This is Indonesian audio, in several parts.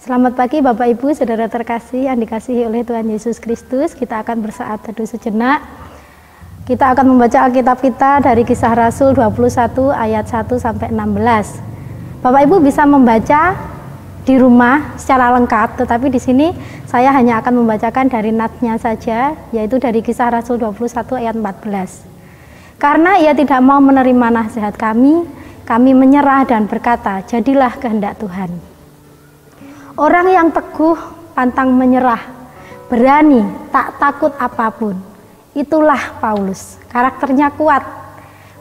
Selamat pagi Bapak Ibu, Saudara terkasih yang dikasihi oleh Tuhan Yesus Kristus. Kita akan bersaat teduh sejenak. Kita akan membaca Alkitab kita dari Kisah Rasul 21 ayat 1 sampai 16. Bapak Ibu bisa membaca di rumah secara lengkap, tetapi di sini saya hanya akan membacakan dari natsnya saja, yaitu dari Kisah Rasul 21 ayat 14. Karena ia tidak mau menerima nasihat kami menyerah dan berkata, jadilah kehendak Tuhan. Orang yang teguh, pantang menyerah, berani, tak takut apapun. Itulah Paulus. Karakternya kuat,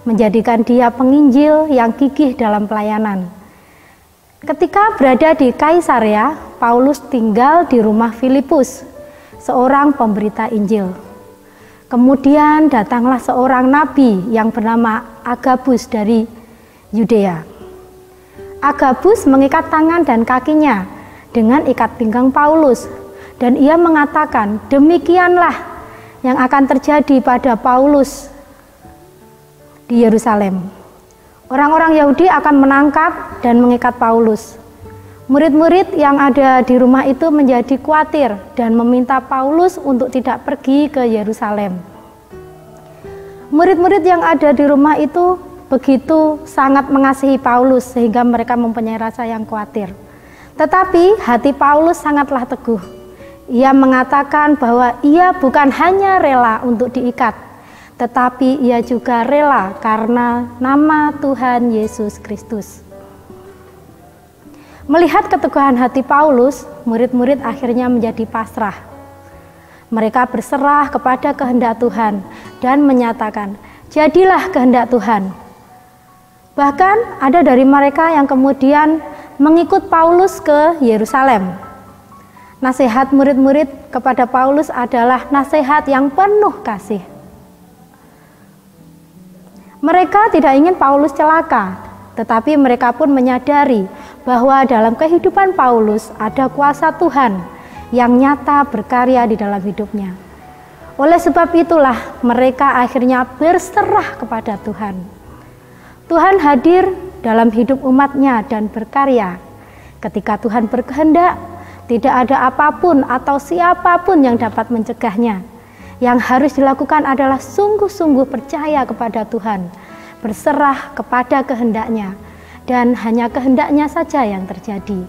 menjadikan dia penginjil yang gigih dalam pelayanan. Ketika berada di Kaisarea, Paulus tinggal di rumah Filipus, seorang pemberita Injil. Kemudian datanglah seorang nabi yang bernama Agabus dari Yudea. Agabus mengikat tangan dan kakinya dengan ikat pinggang Paulus, dan ia mengatakan, demikianlah yang akan terjadi pada Paulus di Yerusalem. Orang-orang Yahudi akan menangkap dan mengikat Paulus. Murid-murid yang ada di rumah itu menjadi khawatir dan meminta Paulus untuk tidak pergi ke Yerusalem. Murid-murid yang ada di rumah itu begitu sangat mengasihi Paulus sehingga mereka mempunyai rasa yang khawatir. Tetapi hati Paulus sangatlah teguh. Ia mengatakan bahwa ia bukan hanya rela untuk diikat, tetapi ia juga rela karena nama Tuhan Yesus Kristus. Melihat keteguhan hati Paulus, murid-murid akhirnya menjadi pasrah. Mereka berserah kepada kehendak Tuhan dan menyatakan, jadilah kehendak Tuhan. Bahkan ada dari mereka yang kemudian mengikut Paulus ke Yerusalem. Nasihat murid-murid kepada Paulus adalah nasihat yang penuh kasih. Mereka tidak ingin Paulus celaka, tetapi mereka pun menyadari bahwa dalam kehidupan Paulus ada kuasa Tuhan yang nyata berkarya di dalam hidupnya. Oleh sebab itulah mereka akhirnya berserah kepada Tuhan. Tuhan hadir dalam hidup umatnya dan berkarya. Ketika Tuhan berkehendak, tidak ada apapun atau siapapun yang dapat mencegahnya. Yang harus dilakukan adalah sungguh-sungguh percaya kepada Tuhan, berserah kepada kehendaknya, dan hanya kehendaknya saja yang terjadi.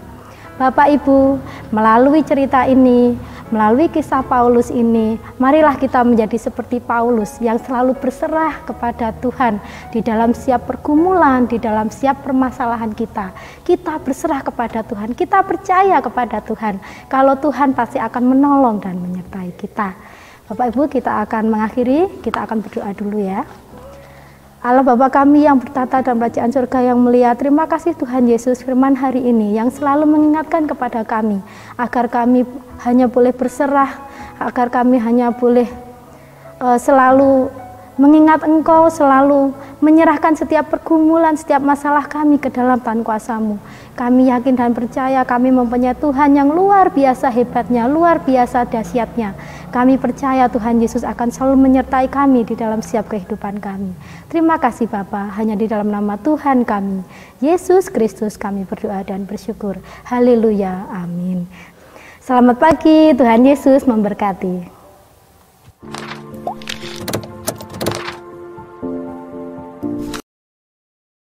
Bapak Ibu, melalui cerita ini, melalui kisah Paulus ini, marilah kita menjadi seperti Paulus yang selalu berserah kepada Tuhan di dalam setiap pergumulan, di dalam setiap permasalahan kita. Kita berserah kepada Tuhan, kita percaya kepada Tuhan. Kalau Tuhan pasti akan menolong dan menyertai kita. Bapak Ibu, kita akan mengakhiri, kita akan berdoa dulu ya. Allah Bapa kami yang bertata dalam kerajaan surga yang mulia, terima kasih Tuhan Yesus firman hari ini yang selalu mengingatkan kepada kami agar kami hanya boleh berserah, agar kami hanya boleh selalu mengingat Engkau, selalu menyerahkan setiap pergumulan, setiap masalah kami ke dalam tangan kuasa-Mu. Kami yakin dan percaya kami mempunyai Tuhan yang luar biasa hebatnya, luar biasa dahsyatnya. Kami percaya Tuhan Yesus akan selalu menyertai kami di dalam setiap kehidupan kami. Terima kasih Bapa, hanya di dalam nama Tuhan kami, Yesus Kristus kami berdoa dan bersyukur. Haleluya, amin. Selamat pagi, Tuhan Yesus memberkati.